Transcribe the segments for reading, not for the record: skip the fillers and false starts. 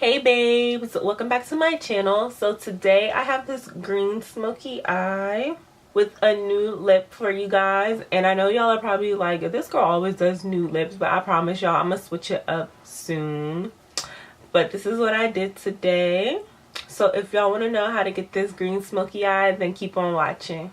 Hey babes, welcome back to my channel. So today I have this green smoky eye with a new lip for you guys, and I know y'all are probably like, this girl always does new lips, but I promise y'all I'm gonna switch it up soon. But this is what I did today. So if y'all want to know how to get this green smoky eye, then keep on watching.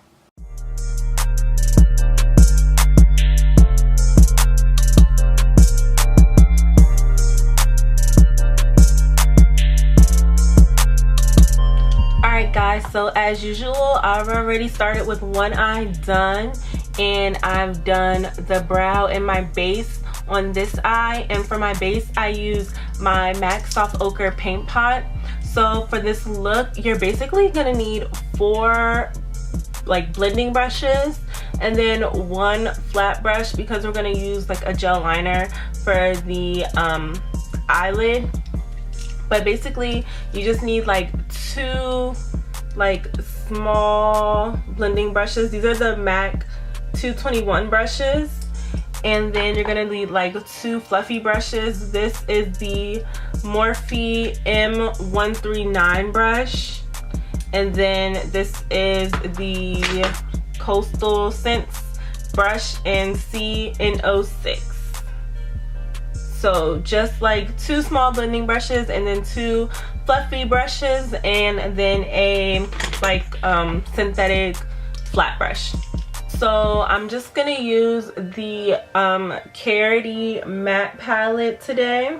Alright guys, so as usual, I've already started with one eye done, and I've done the brow and my base on this eye. And for my base, I use my MAC Soft Ochre paint pot. So for this look, you're basically gonna need 4 like blending brushes and then 1 flat brush, because we're gonna use like a gel liner for the eyelid. But basically you just need like 2 like small blending brushes. These are the MAC 221 brushes. And then you're gonna need like 2 fluffy brushes. This is the Morphe M139 brush, and then this is the Coastal Scents brush in C06. So just like 2 small blending brushes and then 2 fluffy brushes, and then a like synthetic flat brush. So I'm just gonna use the Karity matte palette today,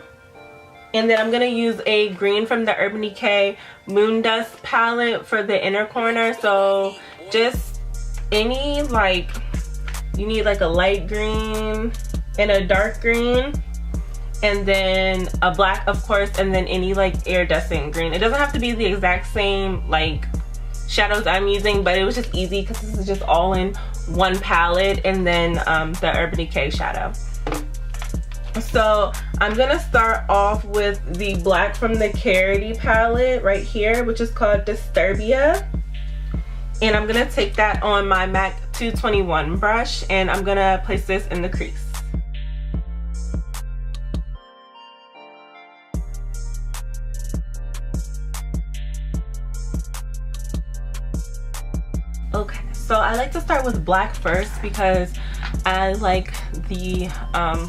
and then I'm gonna use a green from the Urban Decay Moon Dust palette for the inner corner. So just any, like, you need like a light green and a dark green, and then a black, of course, and then any like iridescent green. It doesn't have to be the exact same like shadows I'm using, but it was just easy because this is just all in one palette, and then the Urban Decay shadow. So I'm gonna start off with the black from the Karity palette right here, which is called Disturbia, and I'm gonna take that on my MAC 221 brush, and I'm gonna place this in the crease. Okay, so I like to start with black first because I like the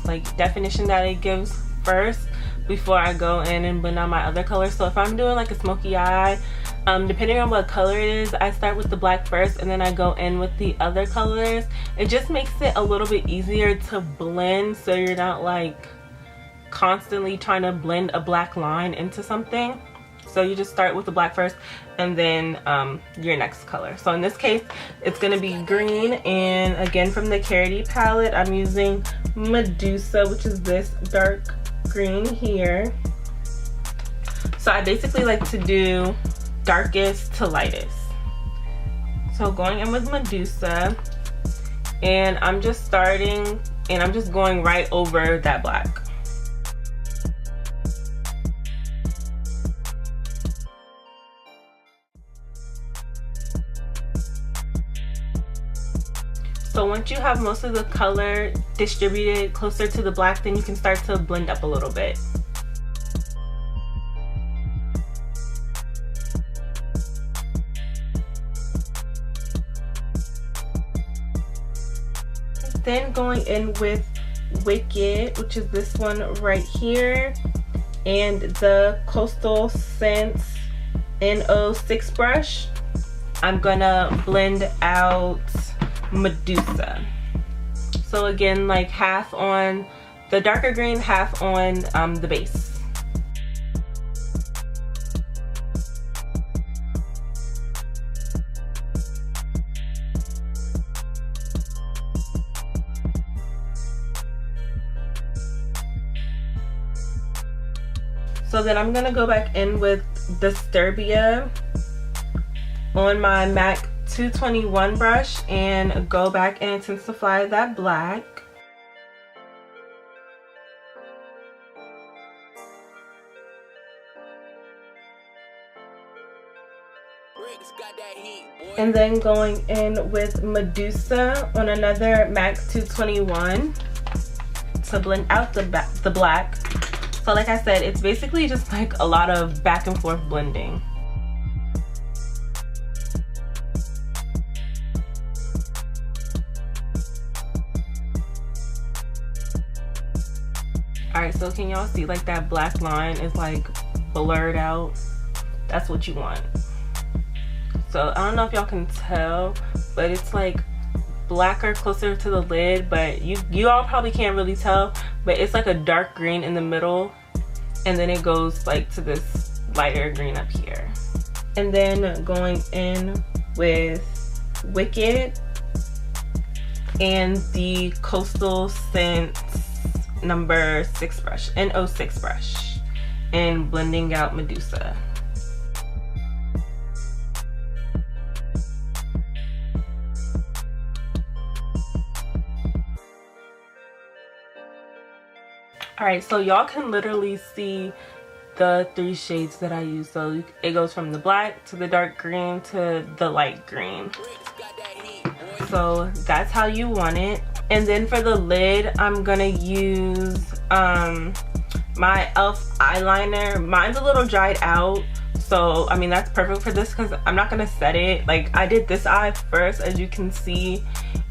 like definition that it gives first before I go in and blend out my other colors. So if I'm doing like a smoky eye, depending on what color it is, I start with the black first and then I go in with the other colors. It just makes it a little bit easier to blend, so you're not like constantly trying to blend a black line into something. So you just start with the black first and then your next color. So in this case, it's gonna be green, and again from the Karity palette, I'm using Medusa, which is this dark green here. So I basically like to do darkest to lightest. So going in with Medusa, and I'm just starting and I'm just going right over that black. So once you have most of the color distributed closer to the black, then you can start to blend up a little bit. Then going in with Wicked, which is this one right here, and the Coastal Scents N06 brush, I'm gonna blend out Medusa. So again, like half on the darker green, half on the base. So then I'm gonna go back in with Disturbia on my MAC 221 brush and go back and intensify that black. And then going in with Medusa on another MAC 221 to blend out the black. So So like I said, it's basically just like a lot of back and forth blending. Alright, so can y'all see like that black line is like blurred out? That's what you want. So I don't know if y'all can tell, but it's like blacker closer to the lid, but you all probably can't really tell, but it's like a dark green in the middle, and then it goes like to this lighter green up here. And then going in with Wicked and the Coastal Scents number 6 brush, N06 brush, and blending out Medusa. Alright, so y'all can literally see the 3 shades that I use. So it goes from the black to the dark green to the light green. So that's how you want it. And then for the lid, I'm gonna use my e.l.f. eyeliner. Mine's a little dried out, so I mean that's perfect for this because I'm not gonna set it. Like I did this eye first, as you can see,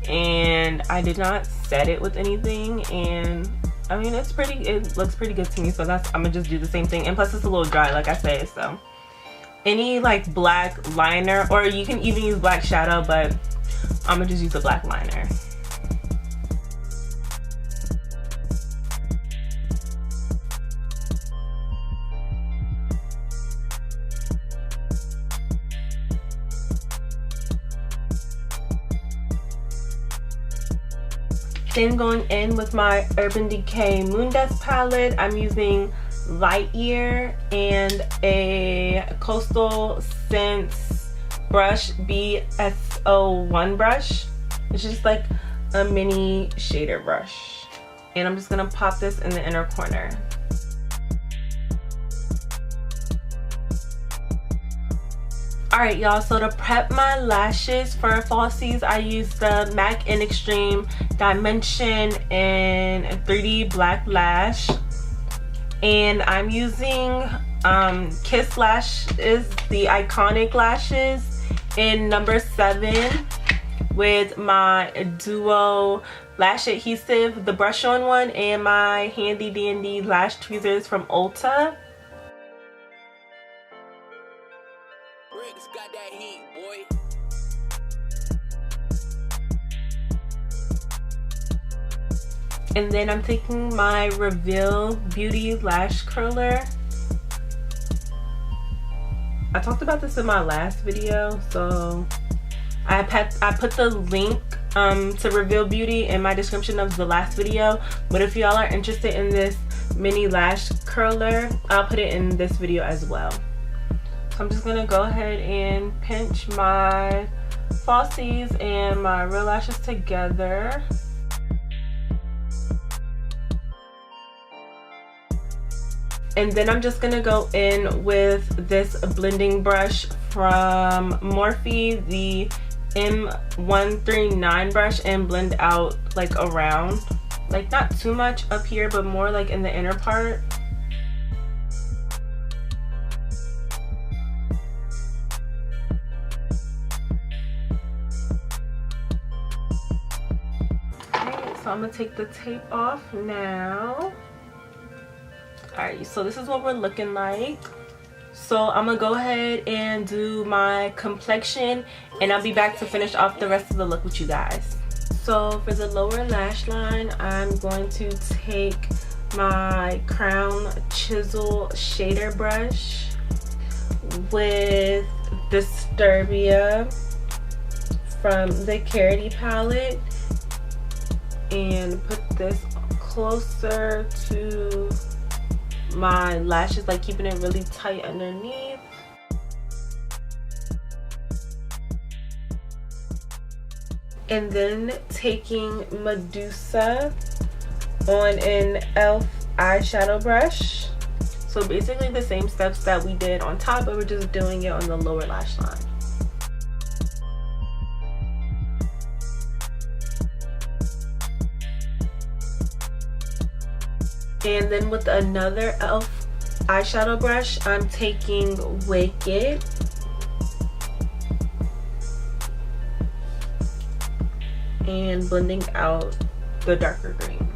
and I did not set it with anything, and I mean it looks pretty good to me, so I'm gonna just do the same thing. And plus it's a little dry, like I say. So any like black liner, or you can even use black shadow, but I'm gonna just use the black liner. Then going in with my Urban Decay Moon Dust palette, I'm using Light Year and a Coastal Scents brush, BSO1 brush. It's just like a mini shader brush. And I'm just gonna pop this in the inner corner. Alright y'all, so to prep my lashes for falsies, I use the MAC in Extreme Dimension and 3D Black Lash. And I'm using Kiss Lashes, the Iconic Lashes in number 7 with my Duo Lash Adhesive, the brush-on one, and my handy dandy lash tweezers from Ulta. Got that heat, boy. And then I'm taking my Reveal Beauty Lash Curler. I talked about this in my last video, so I put the link to Reveal Beauty in my description of the last video. But if y'all are interested in this mini lash curler, I'll put it in this video as well. So I'm just gonna go ahead and pinch my falsies and my real lashes together. And then I'm just gonna go in with this blending brush from Morphe, the M139 brush, and blend out like around, like not too much up here, but more like in the inner part. Okay, so I'm gonna take the tape off now. Alright, so this is what we're looking like. So I'm gonna go ahead and do my complexion, and I'll be back to finish off the rest of the look with you guys. So for the lower lash line, I'm going to take my Crown Chisel shader brush with Disturbia from the Karity palette and put this closer to my lashes, like keeping it really tight underneath. And then taking Medusa on an e.l.f. eyeshadow brush. So basically the same steps that we did on top, but we're just doing it on the lower lash line. And then with another e.l.f. eyeshadow brush, I'm taking Wicked. And blending out the darker green.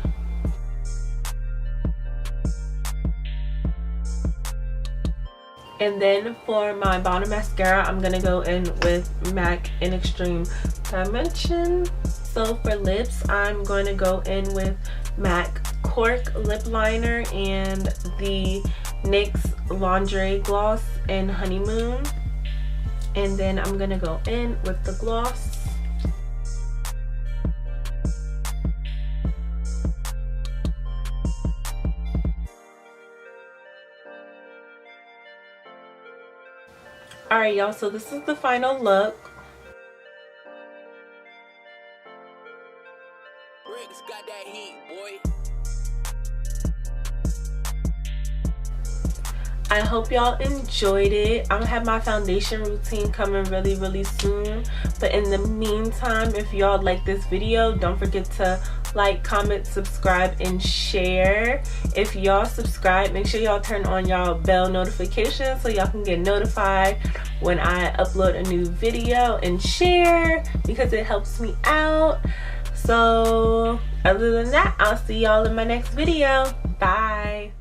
And then for my bottom mascara, I'm gonna go in with MAC in Extreme Dimension. So for lips, I'm going to go in with MAC Cork Lip Liner and the NYX Laundry Gloss in Honeymoon. And then I'm gonna go in with the gloss. Alright y'all, so this is the final look. Got that heat, boy. I hope y'all enjoyed it. I'm gonna have my foundation routine coming really soon. But in the meantime, if y'all like this video, don't forget to like, comment, subscribe, and share. If y'all subscribe, make sure y'all turn on y'all bell notifications so y'all can get notified when I upload a new video, and share because it helps me out. So other than that, I'll see y'all in my next video. Bye.